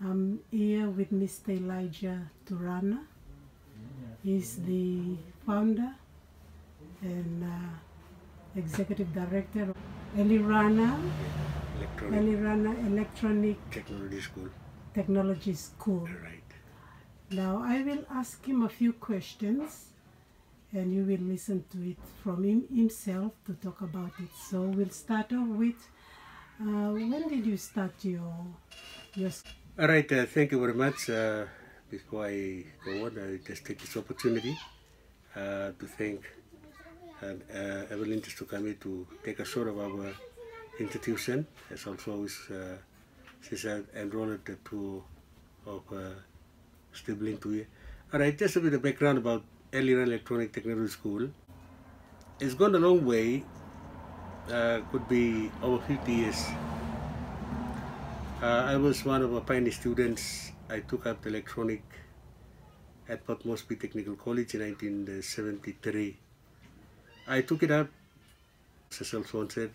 I'm here with Mr. ELIRANA. He's the founder and executive director of ELIRANA Electronic Technology School. Right. Now I will ask him a few questions and you will listen to it from himself to talk about it. So we'll start off with, when did you start your All right, thank you very much. Before I go on, I just take this opportunity to thank Evelyn just to come here to take a shot of our institution. As also she's enrolled the two of sibling to here. All right, just a bit of background about ELIRANA Electronic Technology School. It's gone a long way, could be over 50 years. I was one of the pioneer students. I took up the electronic at Port Moresby Technical College in 1973. I took it up, as Alphonse said,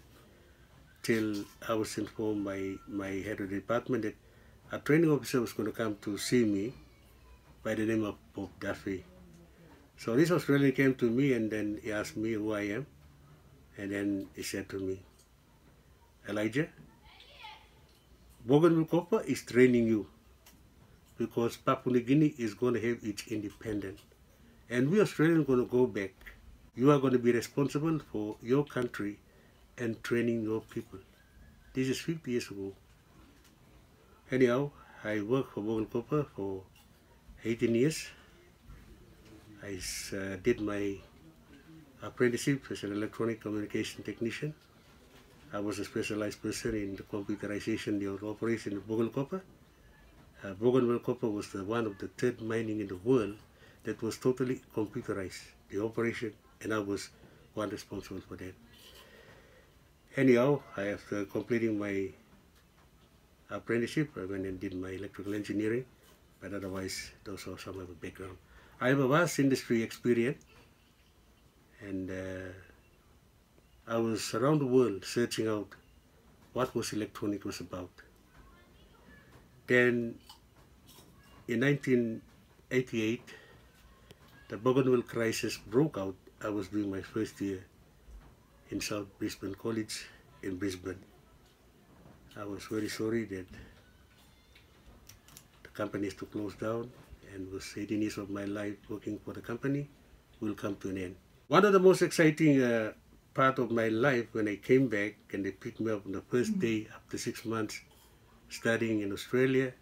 till I was informed by my head of the department that a training officer was going to come to see me by the name of Bob Duffy. So this Australian came to me and then he asked me who I am, and then he said to me, Elijah, Bougainville Copper is training you because Papua New Guinea is going to have its independence. And we Australians are going to go back. You are going to be responsible for your country and training your people. This is 50 years ago. Anyhow, I worked for Bougainville Copper for 18 years. I did my apprenticeship as an electronic communication technician. I was a specialized person in the computerization, the operation of Bougainville Copper. Bougainville Copper was one of the third mining in the world that was totally computerized, the operation, and I was one responsible for that. Anyhow, after completing my apprenticeship, I went and did my electrical engineering, but otherwise, those are some of the background. I have a vast industry experience, and I was around the world searching out what was electronic was about. Then in 1988, the Bougainville crisis broke out. I was doing my first year in South Brisbane College in Brisbane. I was very sorry that the company is to close down, and was 18 years of my life working for the company will come to an end. One of the most exciting part of my life when I came back and they picked me up on the first day after 6 months studying in Australia.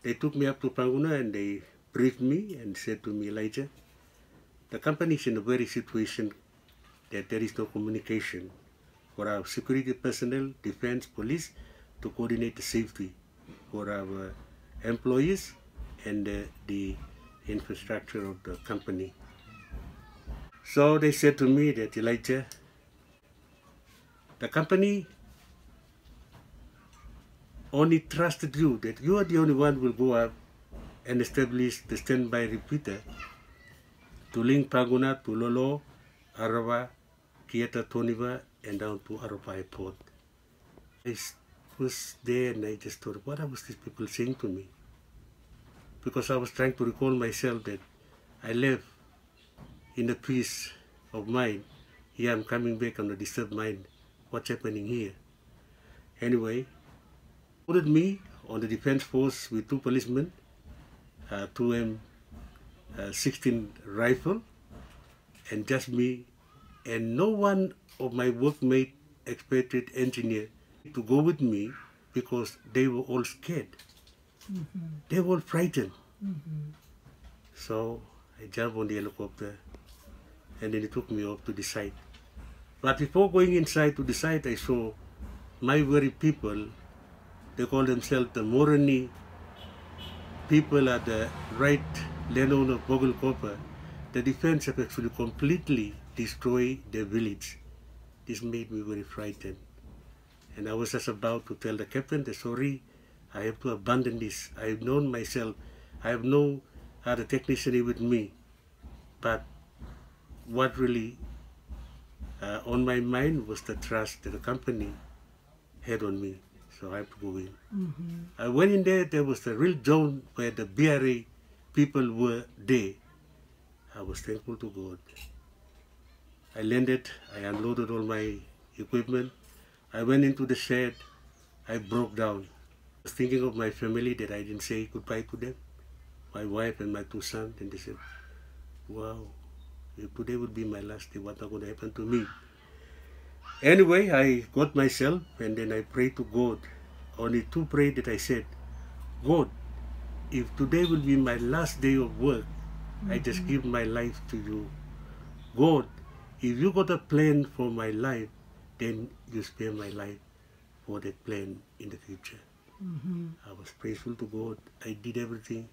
They took me up to Panguna and they briefed me and said to me, Elijah, the company is in a very situation that there is no communication for our security personnel, defense, police to coordinate the safety for our employees and the infrastructure of the company. So they said to me that, Elijah, the company only trusted you, that you are the only one who will go up and establish the standby repeater to link Panguna to Lolo, Arawa, Kieta, Toniva, and down to Arawa Airport. I was there and I just thought, what was these people saying to me? Because I was trying to recall myself that I left in the peace of mind. Here I'm coming back on the disturbed mind. What's happening here? Anyway, put me on the defense force with 2 policemen, 2 M16 rifle, and just me, and no one of my workmate, expatriate engineer, to go with me because they were all scared. They were all frightened. So I jumped on the helicopter and then it took me up to the site. But before going inside to the site, I saw my very people. They call themselves the Morani people at the right landowner of Bougainville Copper. The defense have actually completely destroyed their village. This made me very frightened. And I was just about to tell the captain, sorry, I have to abandon this. I have known myself. I have no other technician here with me. But what really on my mind was the trust that the company had on me. so I have to go in. I went in there was a real zone where the BRA people were there. I was thankful to God. I landed, I unloaded all my equipment. I went into the shed, I broke down. I was thinking of my family that I didn't say goodbye to them, my wife and my 2 sons, and they said, wow, if today would be my last day, what's going to happen to me? Anyway, I got myself and then I prayed to God. Only 2 prayed that I said, God, if today will be my last day of work, I just give my life to you. God, if you got a plan for my life, then you spare my life for that plan in the future. I was praiseful to God. I did everything.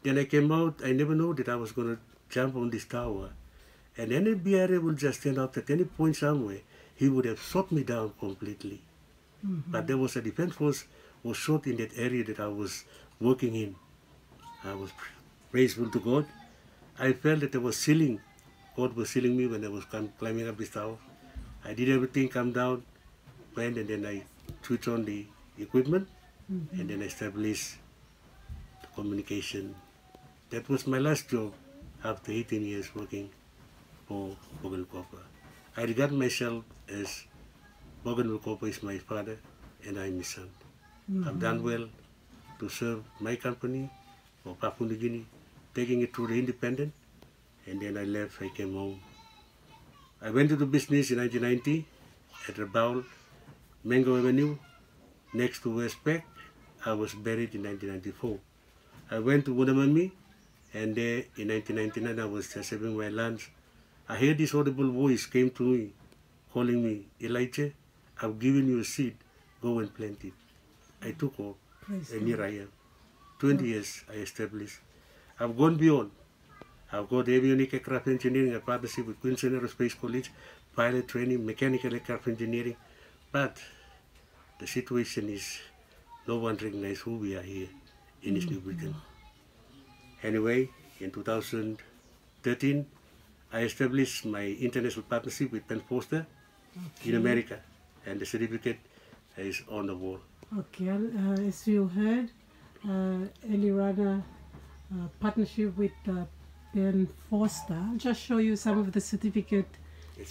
Then I came out. I never knew that I was going to jump on this tower. And any BRA will just stand out at any point somewhere. He would have shot me down completely. But there was a defense force was shot in that area that I was working in. I was praiseful to God. I felt that there was ceiling. God was sealing me when I was climbing up this tower. I did everything, come down, went, and then I switched on the equipment, and then I established the communication. That was my last job after 18 years working for Morgan Copper. I regard myself as Morgan Copper is my father and I'm his son. I've done well to serve my company for Papua New Guinea, taking it through the independent, and then I left, I came home. I went into business in 1990 at Rabaul, Mango Avenue, next to Westpac. I was buried in 1994. I went to Wunamami, and there in 1999 I was just having my lunch. I heard this audible voice came to me, calling me, Elijah, I've given you a seed, go and plant it. I took off, and here I am. 20 years I established. I've gone beyond. I've got avionic aircraft engineering, a partnership with Queensland Aerospace College, pilot training, mechanical aircraft engineering. But the situation is no one recognizes who we are here in this New Britain. Anyway, in 2013, I established my international partnership with Penn Foster in America, and the certificate is on the wall. Okay, as you heard, ELIRANA partnership with Ben Foster. I'll just show you some of the certificate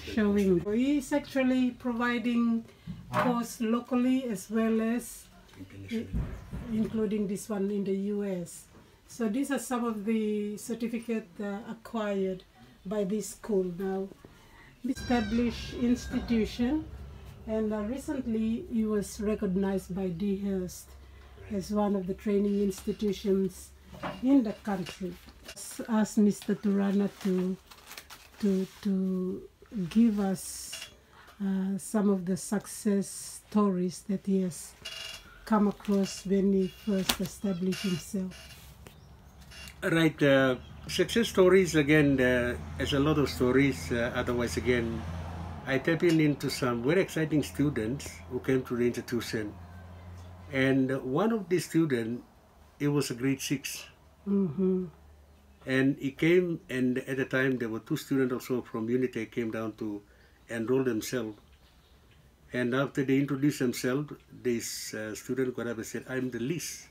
showing. He's actually providing course locally as well as including this one in the US. So these are some of the certificates acquired by this school now. Established institution, and recently he was recognized by D. Hearst as one of the training institutions in the country. Ask Mr. Turana to give us some of the success stories that he has come across when he first established himself. Right, success stories, again, there's a lot of stories. Otherwise, again, I tap into some very exciting students who came to the institution. And one of the students, it was a grade 6. And he came, and at the time there were 2 students also from Unitec came down to enroll themselves. And after they introduced themselves, this student got up and said, I'm the least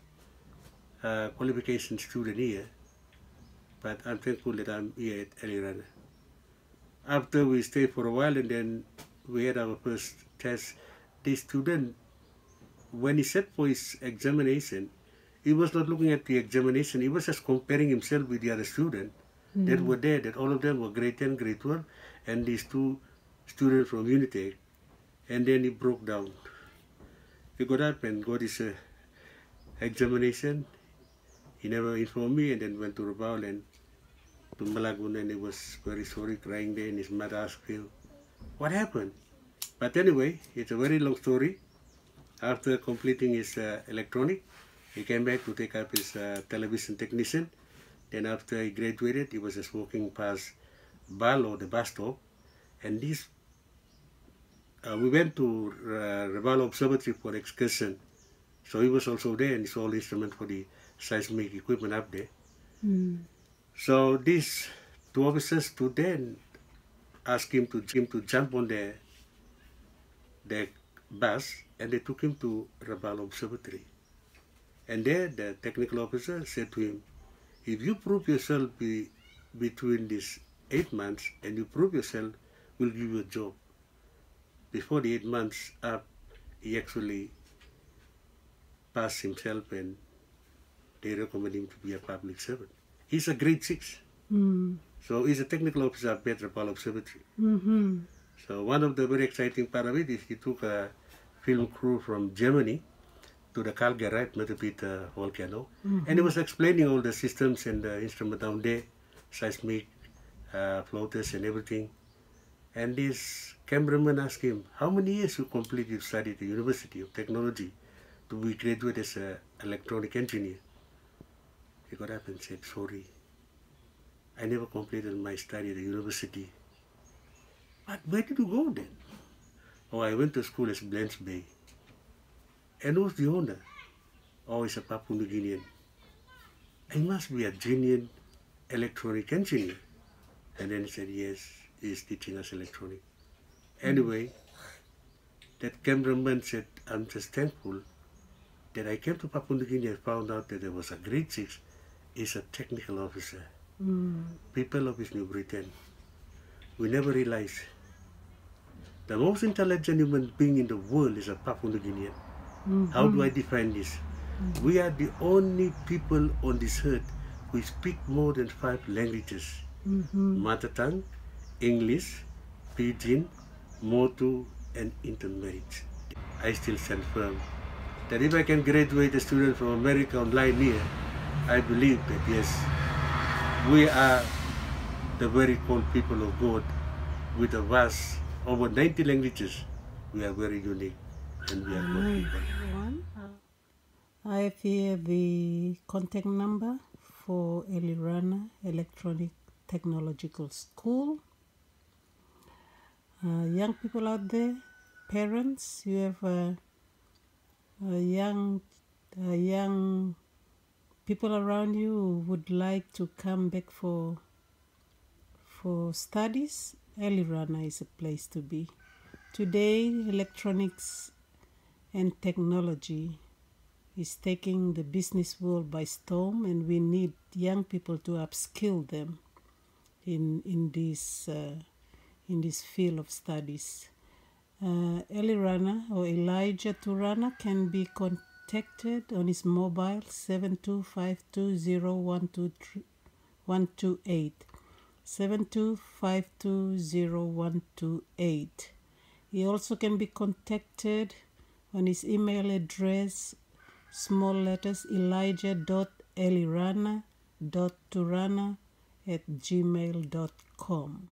qualification student here, but I'm thankful that I'm here at ELIRANA. After we stayed for a while, and then we had our first test, this student, when he sat for his examination, he was not looking at the examination, he was just comparing himself with the other students that were there, that all of them were grade 10, grade 12, and these 2 students from Unitec. And then he broke down. He got up and got his examination. He never informed me, and then went to Rabaul and to Malagun, and he was very sorry, crying there, and his mother asked him, what happened? But anyway, it's a very long story. After completing his electronic, he came back to take up his television technician. Then after he graduated, he was just walking past BAL, or the bus stop, and this we went to Rabaul Observatory for excursion. So he was also there, and he saw all the instruments for the seismic equipment up there. So these 2 officers stood there and asked him to jump on the bus and they took him to Rabaul Observatory. And there the technical officer said to him, if you prove yourself between these 8 months and you prove yourself, we'll give you a job. Before the 8 months up, he actually passed himself and they recommend him to be a public servant. He's a grade 6. So he's a technical officer at Rabaul Observatory. So one of the very exciting part of it is he took a film crew from Germany to the Calgary Meteorite volcano, and he was explaining all the systems and the instrument down there, seismic, floaters and everything. And this cameraman asked him, how many years you complete you study at the University of Technology to be graduate as an electronic engineer? He got up and said, sorry, I never completed my study at the university. But where did you go then? Oh, I went to school as Blanche Bay. And who's the owner? Oh, he's a Papua New Guinean. I must be a genuine electronic engineer. And then he said, yes, he's teaching us electronic. Anyway, that cameraman said, I'm just thankful that I came to Papua New Guinea and found out that there was a grade 6, is a technical officer. People of New Britain, we never realize the most intelligent human being in the world is a Papua New Guinean. How do I define this? We are the only people on this earth who speak more than 5 languages. Mother tongue, English, Pidgin, Motu, and intermarriage. I still stand firm that if I can graduate a student from America online here, I believe that yes, we are the very called people of God with a vast, over 90 languages. We are very unique and we are good people. I have here the contact number for ELIRANA Electronic Technological School. Young people out there, parents, you have young people around you who would like to come back for studies, ELIRANA is a place to be. Today, electronics and technology is taking the business world by storm, and we need young people to upskill them in this field of studies. ELIRANA or Elijah Turana can be contacted on his mobile 72520128. 72520128. He also can be contacted on his email address, small letters, elijah.elirana.turana@gmail.com.